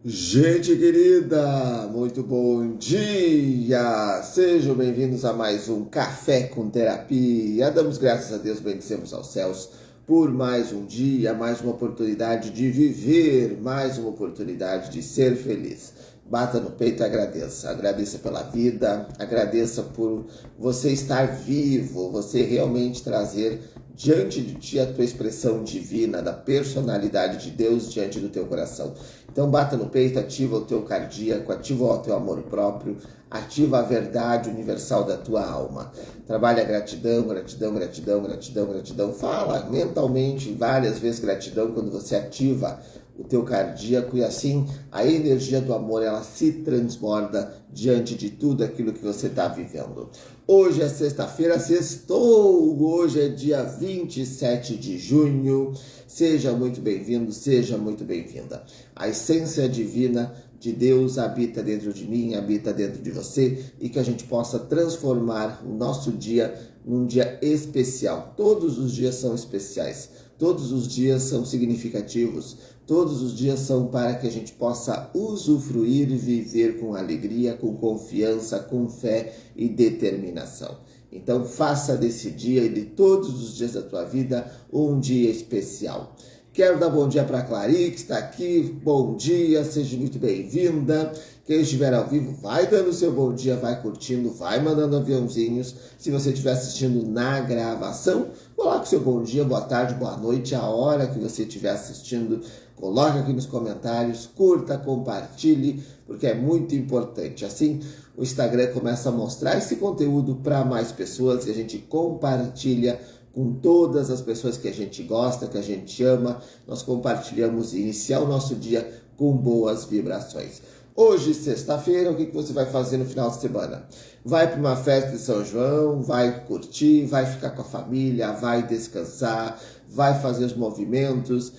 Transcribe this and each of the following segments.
Gente querida, muito bom dia! Sejam bem-vindos a mais um Café com Terapia. Damos graças a Deus, bendizemos aos céus por mais um dia, mais uma oportunidade de viver, mais uma oportunidade de ser feliz. Bata no peito e agradeça. Agradeça pela vida, agradeça por você estar vivo, você realmente trazer diante de ti a tua expressão divina, da personalidade de Deus diante do teu coração. Então bata no peito, ativa o teu cardíaco, ativa o teu amor próprio, ativa a verdade universal da tua alma. Trabalha a gratidão, gratidão, gratidão, gratidão, gratidão. Fala mentalmente várias vezes gratidão quando você ativa o teu cardíaco, e assim a energia do amor ela se transborda diante de tudo aquilo que você está vivendo. Hoje é sexta-feira, sextou, hoje é dia 27 de junho, seja muito bem-vindo, seja muito bem-vinda. A essência divina de Deus habita dentro de mim, habita dentro de você, e que a gente possa transformar o nosso dia num dia especial. Todos os dias são especiais, todos os dias são significativos, todos os dias são para que a gente possa usufruir e viver com alegria, com confiança, com fé e determinação. Então faça desse dia e de todos os dias da tua vida um dia especial. Quero dar bom dia para a Clary, que está aqui. Bom dia, seja muito bem-vinda. Quem estiver ao vivo, vai dando o seu bom dia, vai curtindo, vai mandando aviãozinhos. Se você estiver assistindo na gravação, coloque seu bom dia, boa tarde, boa noite, a hora que você estiver assistindo. Coloque aqui nos comentários, curta, compartilhe, porque é muito importante. Assim, o Instagram começa a mostrar esse conteúdo para mais pessoas e a gente compartilha com todas as pessoas que a gente gosta, que a gente ama. Nós compartilhamos e iniciar o nosso dia com boas vibrações. Hoje, sexta-feira, o que você vai fazer no final de semana? Vai para uma festa de São João, vai curtir, vai ficar com a família, vai descansar, vai fazer os movimentos,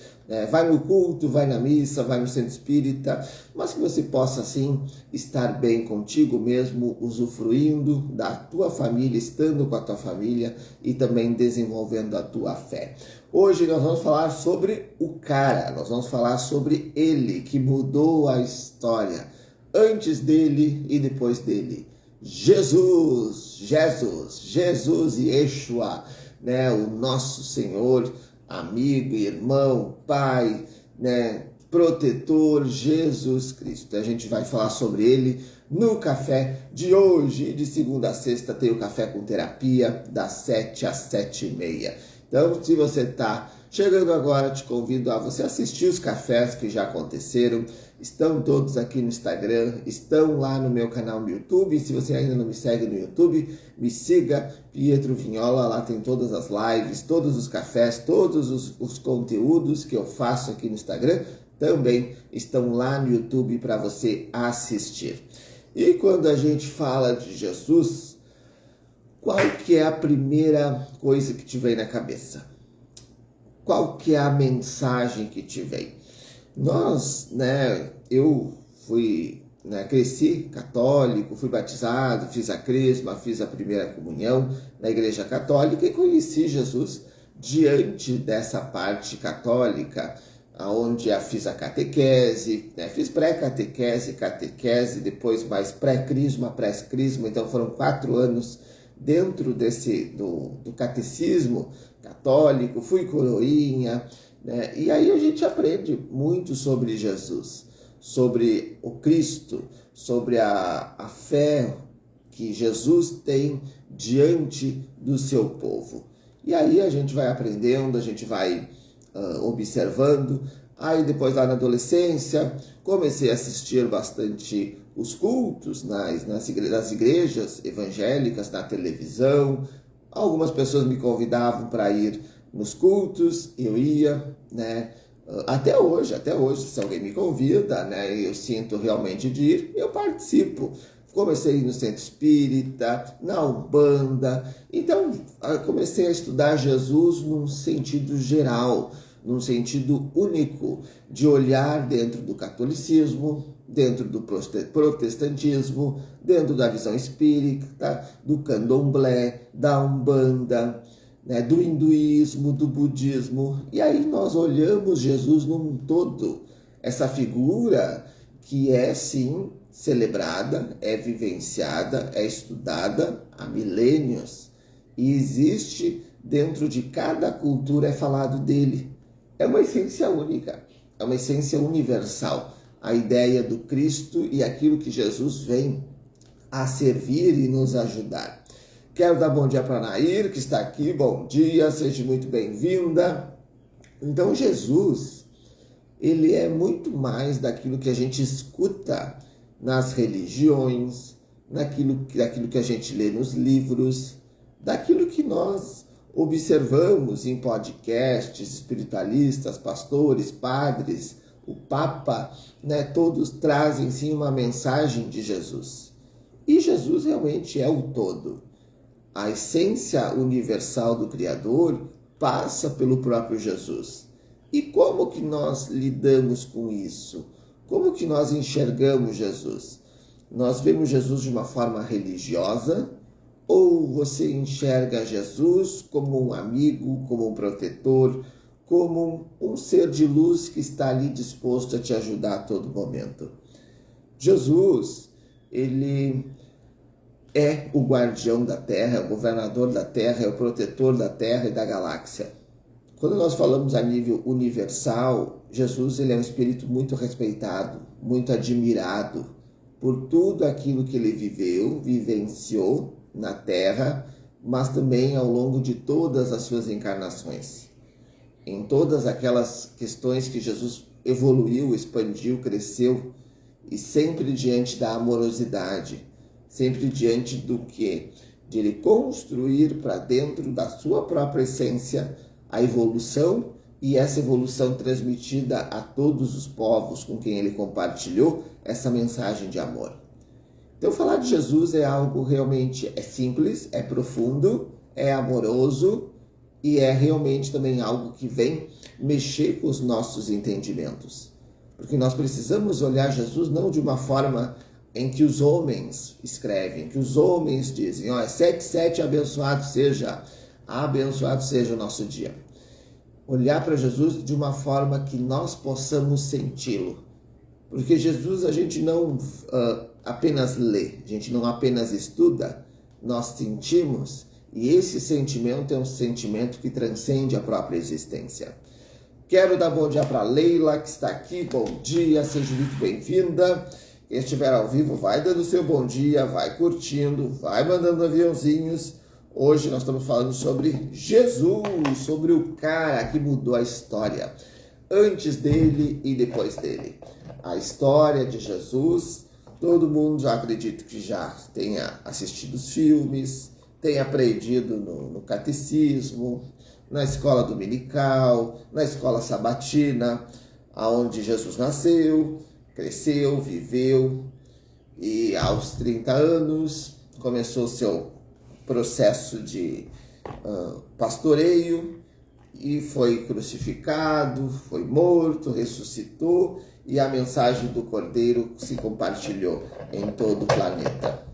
vai no culto, vai na missa, vai no centro espírita, mas que você possa, assim, estar bem contigo mesmo, usufruindo da tua família, estando com a tua família e também desenvolvendo a tua fé. Hoje nós vamos falar sobre o cara, nós vamos falar sobre ele que mudou a história, antes dele e depois dele. Jesus e Yeshua, o nosso Senhor, amigo, irmão, pai, protetor, Jesus Cristo. A gente vai falar sobre ele no café de hoje. De segunda a sexta tem o Café com Terapia, das 7 às 7h30. Então, se você está chegando agora, te convido a você assistir os cafés que já aconteceram. Estão todos aqui no Instagram, estão lá no meu canal no YouTube. Se você ainda não me segue no YouTube, me siga, Pietro Vignola. Lá tem todas as lives, todos os cafés, todos os conteúdos que eu faço aqui no Instagram também estão lá no YouTube para você assistir. E quando a gente fala de Jesus, qual que é a primeira coisa que te vem na cabeça? Qual que é a mensagem que te vem? Eu fui, cresci católico, fui batizado, fiz a crisma, fiz a primeira comunhão na igreja católica e conheci Jesus diante dessa parte católica, onde fiz a catequese, fiz pré-catequese, catequese, depois mais pré-crisma, pré-crisma, então foram 4 anos dentro do catecismo católico, fui coroinha, e aí a gente aprende muito sobre Jesus, sobre o Cristo, sobre a fé que Jesus tem diante do seu povo. E aí a gente vai aprendendo, a gente vai observando. Aí depois lá na adolescência comecei a assistir bastante os cultos nas igrejas evangélicas, na televisão. Algumas pessoas me convidavam para ir nos cultos, eu ia, até hoje, se alguém me convida, eu sinto realmente de ir, eu participo. Comecei a ir no centro espírita, na Umbanda, então comecei a estudar Jesus num sentido geral, num sentido único, de olhar dentro do catolicismo, dentro do protestantismo, dentro da visão espírita, do candomblé, da Umbanda, do hinduísmo, do budismo. E aí nós olhamos Jesus num todo, essa figura que é sim celebrada, é vivenciada, é estudada há milênios e existe dentro de cada cultura, é falado dele. É uma essência única, é uma essência universal, a ideia do Cristo e aquilo que Jesus vem a servir e nos ajudar. Quero dar bom dia para a Nair, que está aqui. Bom dia, seja muito bem-vinda. Então, Jesus, ele é muito mais daquilo que a gente escuta nas religiões, daquilo que a gente lê nos livros, daquilo que nós observamos em podcasts espiritualistas, pastores, padres, o Papa, né? Todos trazem sim uma mensagem de Jesus. E Jesus realmente é o todo. A essência universal do Criador passa pelo próprio Jesus. E como que nós lidamos com isso? Como que nós enxergamos Jesus? Nós vemos Jesus de uma forma religiosa ou você enxerga Jesus como um amigo, como um protetor, como um ser de luz que está ali disposto a te ajudar a todo momento? Jesus, ele é o guardião da Terra, é o governador da Terra, é o protetor da Terra e da galáxia. Quando nós falamos a nível universal, Jesus ele é um espírito muito respeitado, muito admirado por tudo aquilo que ele viveu, vivenciou na Terra, mas também ao longo de todas as suas encarnações. Em todas aquelas questões que Jesus evoluiu, expandiu, cresceu, e sempre diante da amorosidade, sempre diante do que? De ele construir para dentro da sua própria essência a evolução e essa evolução transmitida a todos os povos com quem ele compartilhou essa mensagem de amor. Então falar de Jesus é algo realmente simples, é profundo, é amoroso e é realmente também algo que vem mexer com os nossos entendimentos. Porque nós precisamos olhar Jesus não de uma forma em que os homens escrevem, que os homens dizem, 7, abençoado seja o nosso dia. Olhar para Jesus de uma forma que nós possamos senti-lo. Porque Jesus a gente não apenas lê, a gente não apenas estuda, nós sentimos, e esse sentimento é um sentimento que transcende a própria existência. Quero dar bom dia para Leila, que está aqui. Bom dia, seja muito bem-vinda. Quem estiver ao vivo, vai dando seu bom dia, vai curtindo, vai mandando aviãozinhos. Hoje nós estamos falando sobre Jesus, sobre o cara que mudou a história, antes dele e depois dele. A história de Jesus, todo mundo já acredito que já tenha assistido os filmes, tenha aprendido no catecismo, na escola dominical, na escola sabatina, aonde Jesus nasceu, cresceu, viveu e aos 30 anos começou seu processo de pastoreio e foi crucificado, foi morto, ressuscitou e a mensagem do Cordeiro se compartilhou em todo o planeta.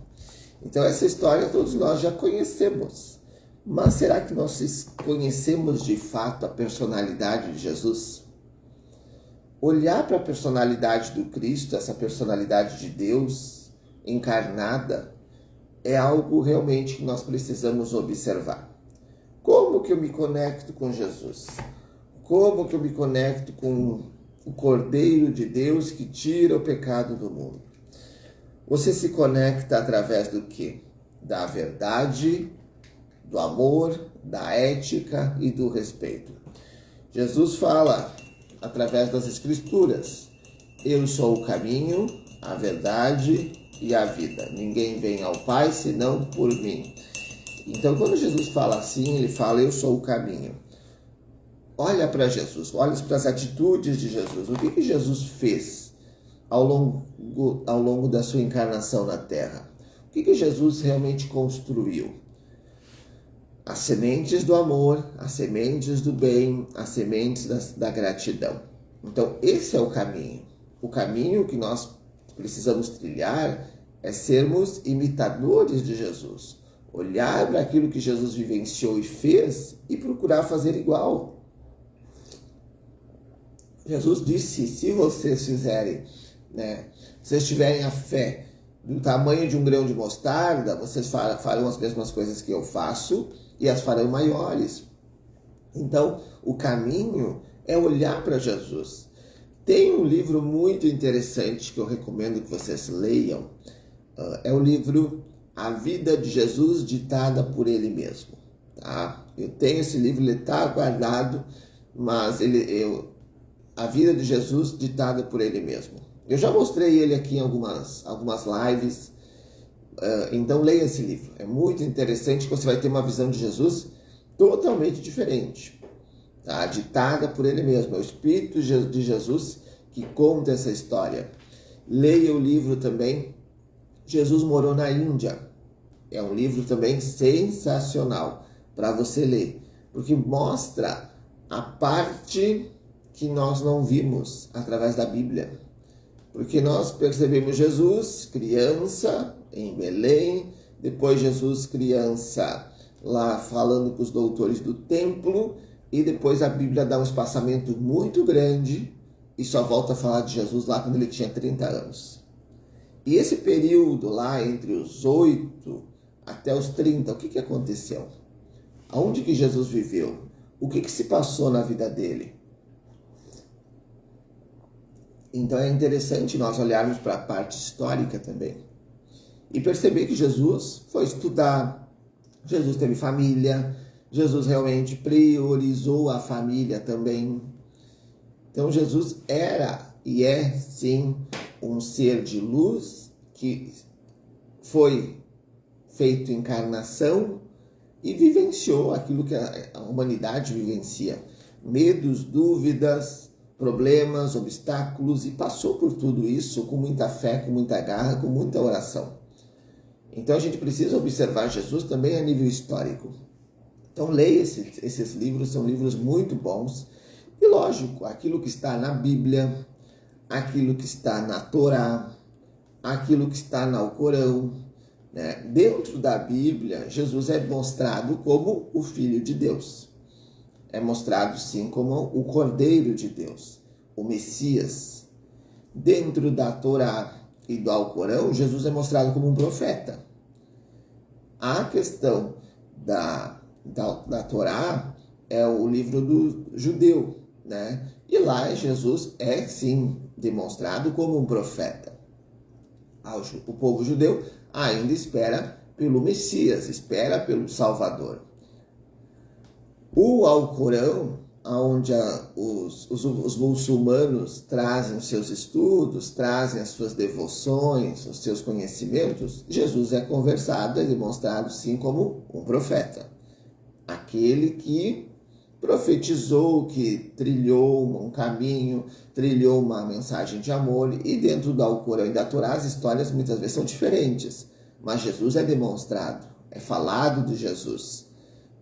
Então essa história todos nós já conhecemos, mas será que nós conhecemos de fato a personalidade de Jesus? Olhar para a personalidade do Cristo, essa personalidade de Deus encarnada, é algo realmente que nós precisamos observar. Como que eu me conecto com Jesus? Como que eu me conecto com o Cordeiro de Deus que tira o pecado do mundo? Você se conecta através do quê? Da verdade, do amor, da ética e do respeito. Jesus fala através das Escrituras: eu sou o caminho, a verdade e a vida. Ninguém vem ao Pai senão por mim. Então, quando Jesus fala assim, ele fala: eu sou o caminho. Olha para Jesus, olha para as atitudes de Jesus. O que Jesus fez ao longo da sua encarnação na Terra? O que Jesus realmente construiu? As sementes do amor, as sementes do bem, as sementes da gratidão. Então, esse é o caminho. O caminho que nós precisamos trilhar é sermos imitadores de Jesus. Olhar para aquilo que Jesus vivenciou e fez e procurar fazer igual. Jesus disse: se vocês fizerem né? Se vocês tiverem a fé do tamanho de um grão de mostarda, vocês farão as mesmas coisas que eu faço e as farão maiores. Então, o caminho é olhar para Jesus. Tem um livro muito interessante que eu recomendo que vocês leiam. É o livro A Vida de Jesus Ditada por Ele Mesmo. Tá? Eu tenho esse livro, ele está guardado, mas A Vida de Jesus Ditada por Ele Mesmo. Eu já mostrei ele aqui em algumas lives, então leia esse livro. É muito interessante que você vai ter uma visão de Jesus totalmente diferente. Tá? Ditada por Ele mesmo. É o Espírito de Jesus que conta essa história. Leia o livro também, Jesus Morou na Índia. É um livro também sensacional para você ler, porque mostra a parte que nós não vimos através da Bíblia. Porque nós percebemos Jesus criança em Belém, depois Jesus criança lá falando com os doutores do templo, e depois a Bíblia dá um espaçamento muito grande e só volta a falar de Jesus lá quando ele tinha 30 anos. E esse período lá entre os 8 até os 30, o que aconteceu? Aonde que Jesus viveu? O que se passou na vida dele? Então é interessante nós olharmos para a parte histórica também e perceber que Jesus foi estudar, Jesus teve família, Jesus realmente priorizou a família também. Então Jesus era e é sim um ser de luz que foi feito encarnação e vivenciou aquilo que a humanidade vivencia. Medos, dúvidas, problemas, obstáculos, e passou por tudo isso com muita fé, com muita garra, com muita oração. Então a gente precisa observar Jesus também a nível histórico. Então leia esses livros, são livros muito bons. E lógico, aquilo que está na Bíblia, aquilo que está na Torá, aquilo que está no Alcorão, né? Dentro da Bíblia, Jesus é mostrado como o Filho de Deus. É mostrado sim como o Cordeiro de Deus, o Messias. Dentro da Torá e do Alcorão, Jesus é mostrado como um profeta. A questão da Torá é o livro do judeu, né? E lá Jesus é sim demonstrado como um profeta. O povo judeu ainda espera pelo Messias, espera pelo Salvador. O Alcorão, onde os muçulmanos trazem os seus estudos, trazem as suas devoções, os seus conhecimentos, Jesus é conversado, é demonstrado sim como um profeta. Aquele que profetizou, que trilhou um caminho, trilhou uma mensagem de amor, e dentro do Alcorão e da Torá as histórias muitas vezes são diferentes, mas Jesus é demonstrado, é falado de Jesus.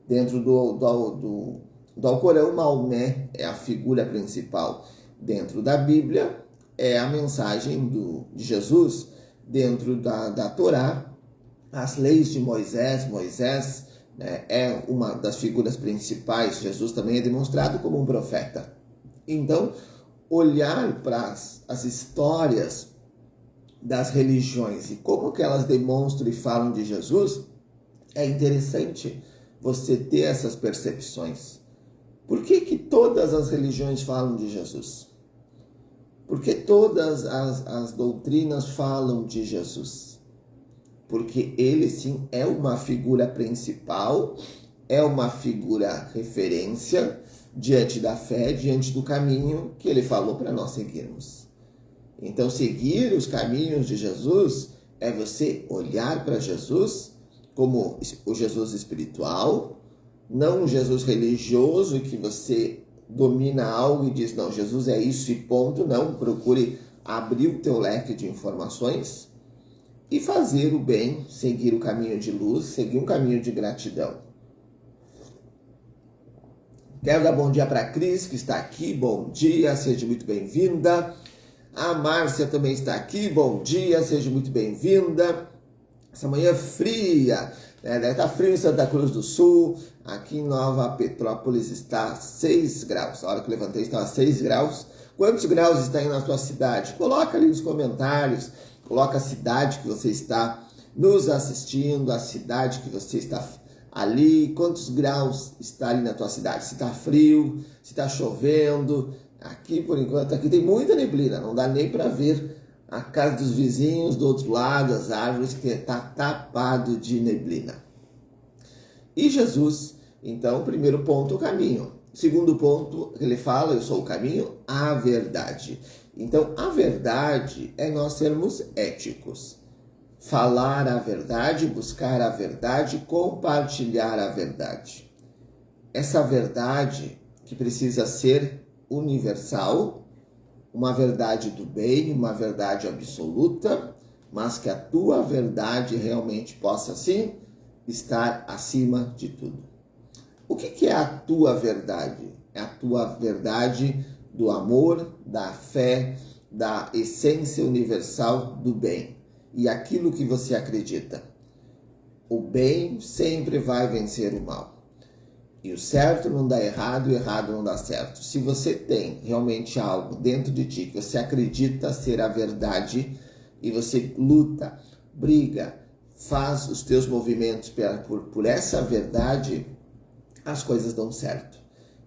Dentro do Alcorão, Maomé é a figura principal. Dentro da Bíblia é a mensagem de Jesus. Dentro da Torá, as leis de Moisés, né, é uma das figuras principais. Jesus também é demonstrado como um profeta. Então, olhar para as histórias das religiões e como que elas demonstram e falam de Jesus, é interessante você ter essas percepções. Por que todas as religiões falam de Jesus? Por que todas as doutrinas falam de Jesus? Porque ele sim é uma figura principal, é uma figura referência diante da fé, diante do caminho que ele falou para nós seguirmos. Então, seguir os caminhos de Jesus é você olhar para Jesus como o Jesus espiritual, não um Jesus religioso que você domina algo e diz, não, Jesus é isso e ponto. Não, procure abrir o teu leque de informações e fazer o bem, seguir o caminho de luz, seguir um caminho de gratidão. Quero dar bom dia para a Cris, que está aqui. Bom dia, seja muito bem-vinda. A Márcia também está aqui. Bom dia, seja muito bem-vinda. Essa manhã fria, né? Está frio em Santa Cruz do Sul. Aqui em Nova Petrópolis está 6 graus. A hora que eu levantei estava 6 graus. Quantos graus está aí na tua cidade? Coloca ali nos comentários, coloca a cidade que você está nos assistindo, a cidade que você está ali, quantos graus está ali na tua cidade, se está frio, se está chovendo. Aqui, por enquanto, aqui tem muita neblina, não dá nem para ver a casa dos vizinhos do outro lado, as árvores, que está tapado de neblina. E Jesus, então, primeiro ponto, o caminho. Segundo ponto, ele fala, eu sou o caminho, a verdade. Então, a verdade é nós sermos éticos. Falar a verdade, buscar a verdade, compartilhar a verdade. Essa verdade que precisa ser universal, uma verdade do bem, uma verdade absoluta, mas que a tua verdade realmente possa, sim, estar acima de tudo. O que é a tua verdade? É a tua verdade do amor, da fé, da essência universal do bem. E aquilo que você acredita. O bem sempre vai vencer o mal. E o certo não dá errado, o errado não dá certo. Se você tem realmente algo dentro de ti que você acredita ser a verdade e você luta, briga, faz os teus movimentos por essa verdade, as coisas dão certo.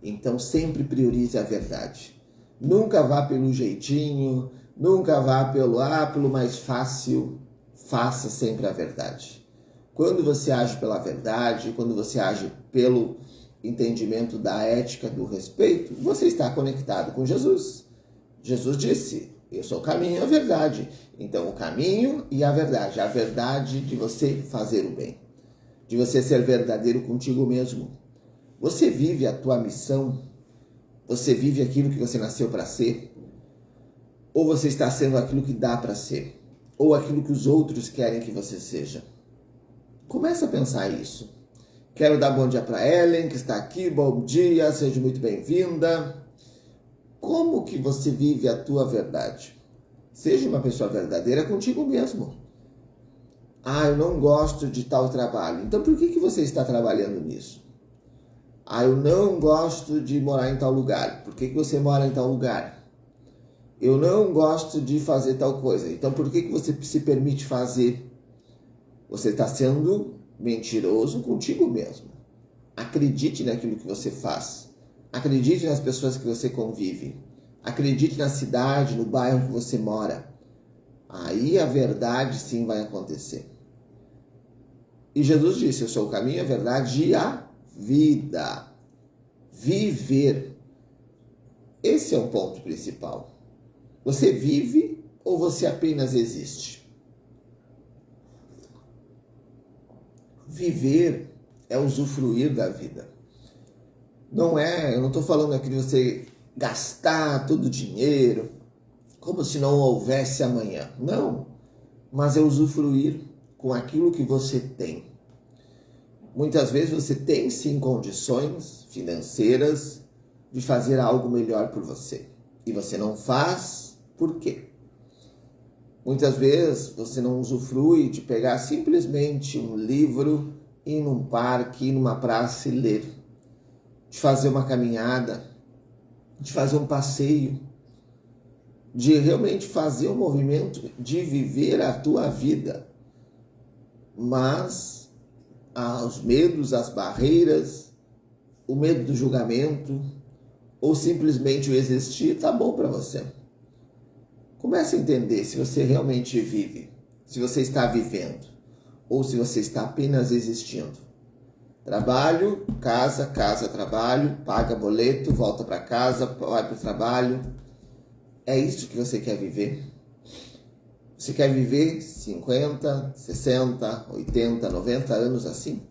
Então sempre priorize a verdade. Nunca vá pelo jeitinho, nunca vá pelo mais fácil. Faça sempre a verdade. Quando você age pela verdade, quando você age pelo entendimento da ética, do respeito, você está conectado com Jesus. Jesus disse, eu sou o caminho e a verdade. Então, o caminho e a verdade de você fazer o bem, de você ser verdadeiro contigo mesmo. Você vive a tua missão? Você vive aquilo que você nasceu para ser? Ou você está sendo aquilo que dá para ser? Ou aquilo que os outros querem que você seja? Começa a pensar isso. Quero dar bom dia para Ellen, que está aqui. Bom dia, seja muito bem-vinda. Como que você vive a tua verdade? Seja uma pessoa verdadeira contigo mesmo. Ah, eu não gosto de tal trabalho. Então por que você está trabalhando nisso? Ah, eu não gosto de morar em tal lugar. Por que você mora em tal lugar? Eu não gosto de fazer tal coisa. Então por que você se permite fazer? Você está sendo mentiroso contigo mesmo. Acredite naquilo que você faz. Acredite nas pessoas que você convive. Acredite na cidade, no bairro que você mora. Aí a verdade sim vai acontecer. E Jesus disse, eu sou o caminho, a verdade e a vida. Viver. Esse é o ponto principal. Você vive ou você apenas existe? Viver é usufruir da vida. Eu não estou falando aqui de você gastar todo o dinheiro como se não houvesse amanhã. Não, mas é usufruir com aquilo que você tem. Muitas vezes você tem sim condições financeiras de fazer algo melhor por você. E você não faz, por quê? Muitas vezes você não usufrui de pegar simplesmente um livro, ir num parque, ir numa praça e ler. De fazer uma caminhada, de fazer um passeio, de realmente fazer um movimento, de viver a tua vida. Mas os medos, as barreiras, o medo do julgamento, ou simplesmente o existir, tá bom para você. Comece a entender se você realmente vive, se você está vivendo, ou se você está apenas existindo. Trabalho, casa, trabalho, paga boleto, volta para casa, vai para o trabalho. É isso que você quer viver? Você quer viver 50, 60, 80, 90 anos assim?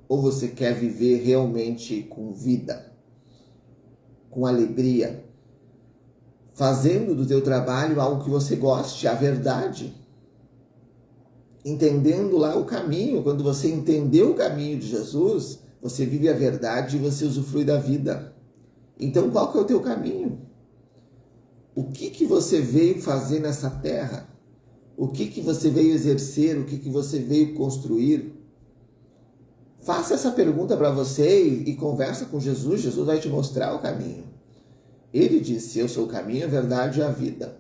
Ou você quer viver realmente com vida, com alegria, fazendo do teu trabalho algo que você goste, a verdade? Entendendo lá o caminho. Quando você entendeu o caminho de Jesus, você vive a verdade e você usufrui da vida. Então qual que é o teu caminho? O que você veio fazer nessa terra? O que você veio exercer? O que você veio construir? Faça essa pergunta para você e conversa com Jesus. Jesus vai te mostrar o caminho. Ele disse, eu sou o caminho, a verdade e a vida.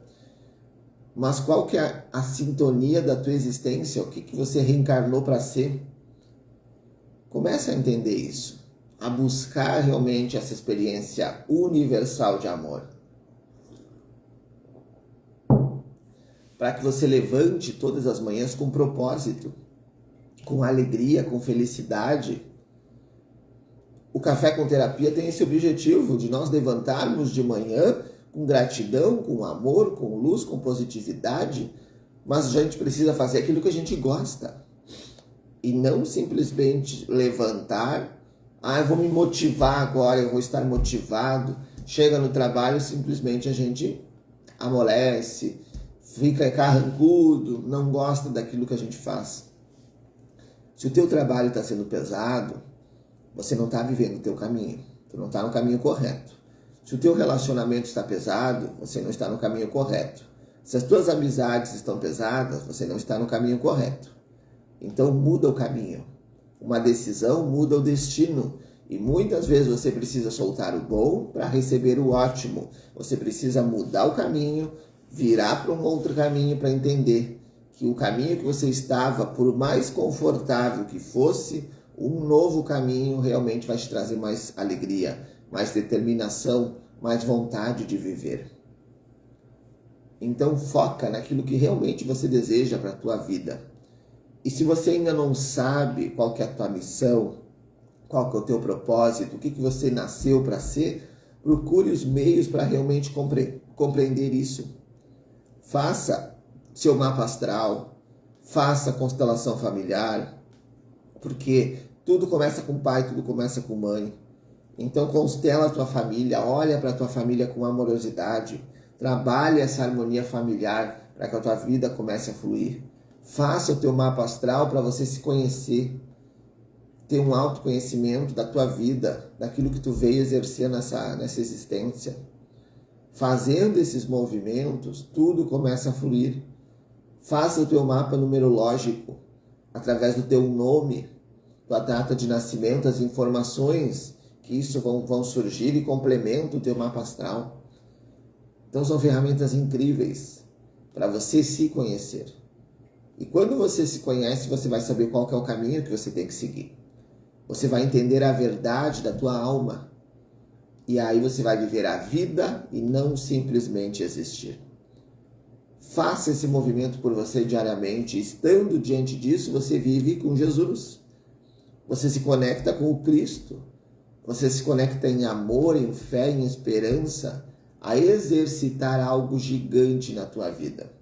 Mas qual que é a sintonia da tua existência? O que você reencarnou para ser? Comece a entender isso, a buscar realmente essa experiência universal de amor. Para que você levante todas as manhãs com propósito, com alegria, com felicidade. O Café com Terapia tem esse objetivo de nós levantarmos de manhã com gratidão, com amor, com luz, com positividade, mas a gente precisa fazer aquilo que a gente gosta. E não simplesmente levantar, eu vou me motivar agora, eu vou estar motivado. Chega no trabalho, simplesmente a gente amolece, fica carrancudo, não gosta daquilo que a gente faz. Se o teu trabalho está sendo pesado, você não está vivendo o teu caminho, tu não está no caminho correto. Se o teu relacionamento está pesado, você não está no caminho correto. Se as tuas amizades estão pesadas, você não está no caminho correto. Então muda o caminho. Uma decisão muda o destino. E muitas vezes você precisa soltar o bom para receber o ótimo. Você precisa mudar o caminho, virar para um outro caminho para entender que o caminho que você estava, por mais confortável que fosse, um novo caminho realmente vai te trazer mais alegria, mais determinação, mais vontade de viver. Então foca naquilo que realmente você deseja para a tua vida. E se você ainda não sabe qual que é a tua missão, qual que é o teu propósito, o que você nasceu para ser, procure os meios para realmente compreender isso. Faça seu mapa astral, faça constelação familiar, porque tudo começa com pai, tudo começa com mãe. Então constela a tua família, olha para a tua família com amorosidade, trabalhe essa harmonia familiar para que a tua vida comece a fluir. Faça o teu mapa astral para você se conhecer, ter um autoconhecimento da tua vida, daquilo que tu veio exercer nessa existência. Fazendo esses movimentos, tudo começa a fluir. Faça o teu mapa numerológico, através do teu nome, tua data de nascimento, as informações que isso vão surgir e complementam o teu mapa astral. Então são ferramentas incríveis para você se conhecer. E quando você se conhece, você vai saber qual que é o caminho que você tem que seguir. Você vai entender a verdade da tua alma. E aí você vai viver a vida e não simplesmente existir. Faça esse movimento por você diariamente. Estando diante disso, você vive com Jesus. Você se conecta com o Cristo. Você se conecta em amor, em fé, em esperança, a exercitar algo gigante na tua vida.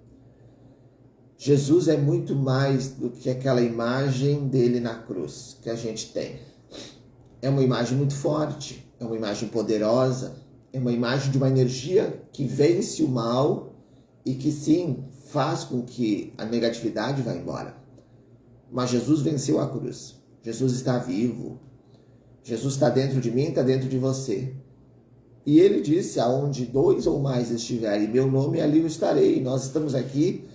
Jesus é muito mais do que aquela imagem dele na cruz que a gente tem. É uma imagem muito forte, é uma imagem poderosa, é uma imagem de uma energia que vence o mal e que sim, faz com que a negatividade vá embora. Mas Jesus venceu a cruz. Jesus está vivo. Jesus está dentro de mim, está dentro de você. E ele disse, aonde 2 ou mais estiverem, meu nome, ali eu estarei. Nós estamos aqui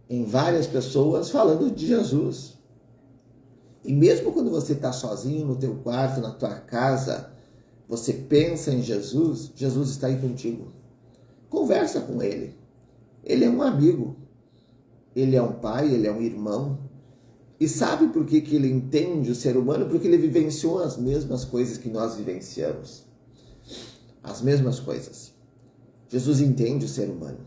em várias pessoas falando de Jesus. E mesmo quando você está sozinho no teu quarto, na tua casa, você pensa em Jesus, Jesus está aí contigo. Conversa com ele. Ele é um amigo. Ele é um pai, ele é um irmão. E sabe por que ele entende o ser humano? Porque ele vivenciou as mesmas coisas que nós vivenciamos. As mesmas coisas. Jesus entende o ser humano.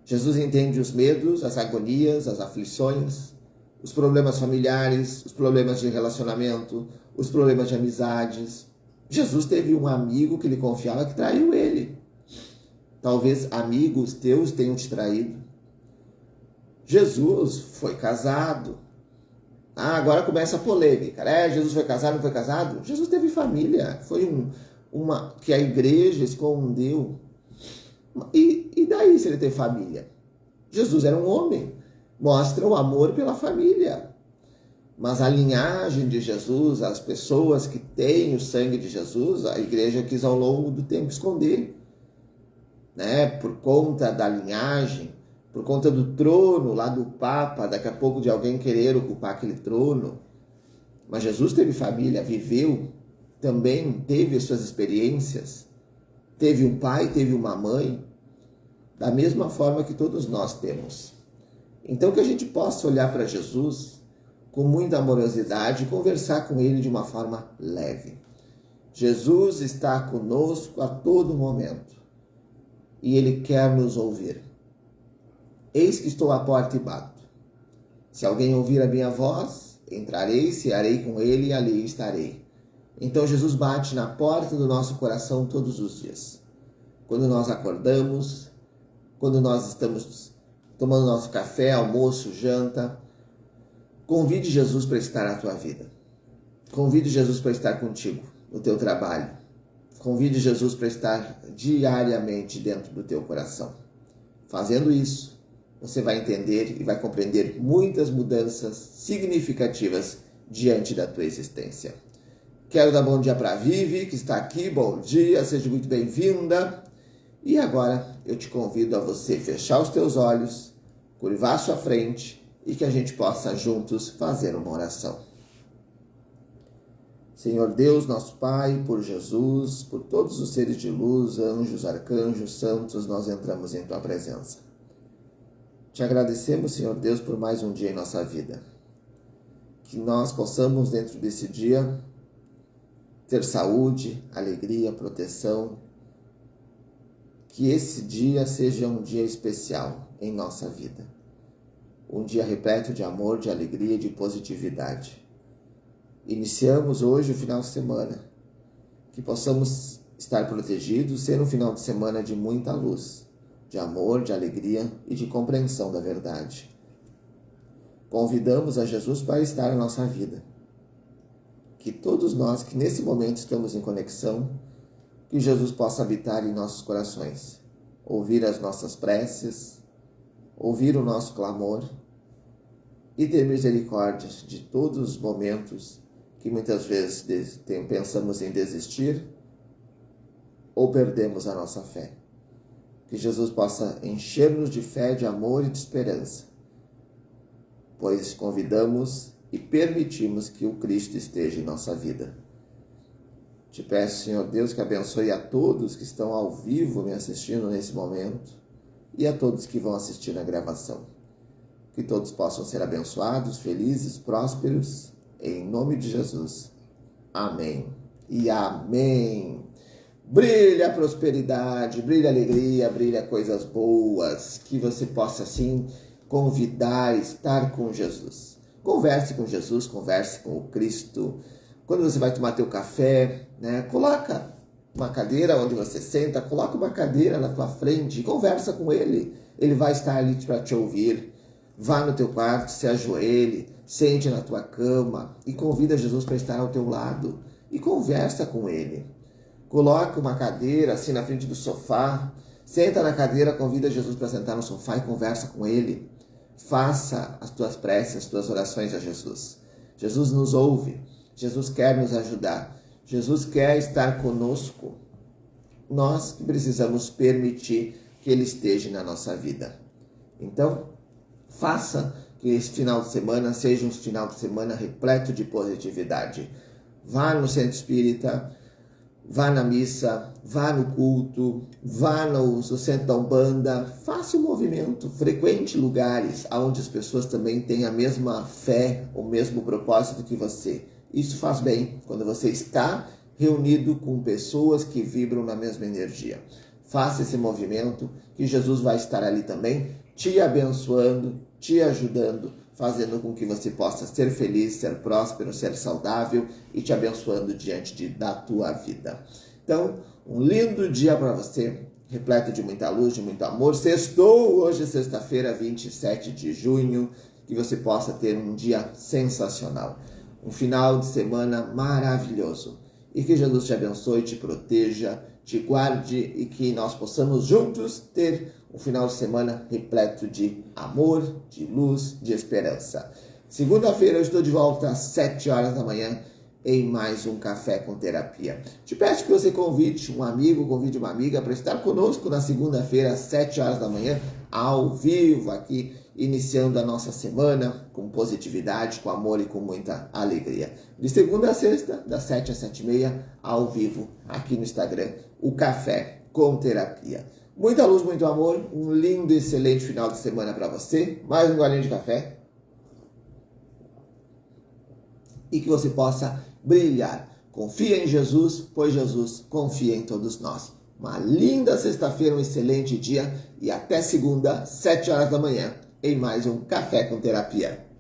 Jesus entende os medos, as agonias, as aflições, os problemas familiares, os problemas de relacionamento, os problemas de amizades. Jesus teve um amigo que ele confiava que traiu ele. Talvez amigos teus tenham te traído. Jesus foi casado. Agora começa a polêmica. Jesus foi casado, não foi casado? Jesus teve família. Foi uma que a igreja escondeu. E daí se ele tem família? Jesus era um homem. Mostra o amor pela família. Mas a linhagem de Jesus, as pessoas que têm o sangue de Jesus, a igreja quis ao longo do tempo esconder. Por conta da linhagem, por conta do trono lá do Papa, daqui a pouco de alguém querer ocupar aquele trono. Mas Jesus teve família, viveu, também teve as suas experiências. teve um pai, teve uma mãe, da mesma forma que todos nós temos. Então que a gente possa olhar para Jesus com muita amorosidade e conversar com ele de uma forma leve. Jesus está conosco a todo momento e ele quer nos ouvir. Eis que estou à porta e bato. Se alguém ouvir a minha voz, entrarei, cearei com ele e ali estarei. Então Jesus bate na porta do nosso coração todos os dias. Quando nós acordamos, quando nós estamos tomando nosso café, almoço, janta, convide Jesus para estar na tua vida. Convide Jesus para estar contigo no teu trabalho. Convide Jesus para estar diariamente dentro do teu coração. Fazendo isso, você vai entender e vai compreender muitas mudanças significativas diante da tua existência. Quero dar bom dia para a Vivi, que está aqui. Bom dia, seja muito bem-vinda. E agora eu te convido a você fechar os teus olhos, curvar a sua frente e que a gente possa juntos fazer uma oração. Senhor Deus, nosso Pai, por Jesus, por todos os seres de luz, anjos, arcanjos, santos, nós entramos em tua presença. Te agradecemos, Senhor Deus, por mais um dia em nossa vida. Que nós possamos, dentro desse dia, ter saúde, alegria, proteção. Que esse dia seja um dia especial em nossa vida. Um dia repleto de amor, de alegria e de positividade. Iniciamos hoje o final de semana. Que possamos estar protegidos, ser um final de semana de muita luz, de amor, de alegria e de compreensão da verdade. Convidamos a Jesus para estar na nossa vida. Que todos nós que nesse momento estamos em conexão, que Jesus possa habitar em nossos corações, ouvir as nossas preces, ouvir o nosso clamor e ter misericórdia de todos os momentos que muitas vezes pensamos em desistir ou perdemos a nossa fé. Que Jesus possa encher-nos de fé, de amor e de esperança, pois convidamos e permitimos que o Cristo esteja em nossa vida. Te peço, Senhor Deus, que abençoe a todos que estão ao vivo me assistindo nesse momento e a todos que vão assistir na gravação. Que todos possam ser abençoados, felizes, prósperos, em nome de Jesus. Amém e amém. Brilha a prosperidade, brilha a alegria, brilha coisas boas, que você possa, assim, convidar, estar com Jesus. Converse com Jesus, converse com o Cristo. Quando você vai tomar teu café, coloca uma cadeira onde você senta, coloca uma cadeira na tua frente e conversa com Ele. Ele vai estar ali para te ouvir. Vá no teu quarto, se ajoelhe, sente na tua cama e convida Jesus para estar ao teu lado e conversa com Ele. Coloca uma cadeira assim na frente do sofá, senta na cadeira, convida Jesus para sentar no sofá e conversa com Ele. Faça as tuas preces, as tuas orações a Jesus. Jesus nos ouve, Jesus quer nos ajudar, Jesus quer estar conosco. Nós que precisamos permitir que Ele esteja na nossa vida. Então, faça que esse final de semana seja um final de semana repleto de positividade. Vá no centro espírita, vá na missa, vá no culto, vá no centro da Umbanda, faça um movimento, frequente lugares onde as pessoas também têm a mesma fé, o mesmo propósito que você. Isso faz bem quando você está reunido com pessoas que vibram na mesma energia. Faça esse movimento que Jesus vai estar ali também, te abençoando, te ajudando, fazendo com que você possa ser feliz, ser próspero, ser saudável e te abençoando diante da tua vida. Então, um lindo dia para você, repleto de muita luz, de muito amor. Sextou, hoje é sexta-feira, 27 de junho, que você possa ter um dia sensacional. Um final de semana maravilhoso. E que Jesus te abençoe, te proteja, te guarde e que nós possamos juntos ter um final de semana repleto de amor, de luz, de esperança. Segunda-feira eu estou de volta às 7 horas da manhã em mais um Café com Terapia. Te peço que você convide um amigo, convide uma amiga para estar conosco na segunda-feira às 7 horas da manhã, ao vivo aqui, iniciando a nossa semana com positividade, com amor e com muita alegria. De segunda a sexta, das 7 às 7h30, ao vivo, aqui no Instagram, o Café com Terapia. Muita luz, muito amor, um lindo e excelente final de semana para você. Mais um golinho de café. E que você possa brilhar. Confia em Jesus, pois Jesus confia em todos nós. Uma linda sexta-feira, um excelente dia e até segunda, 7 horas da manhã, em mais um Café com Terapia.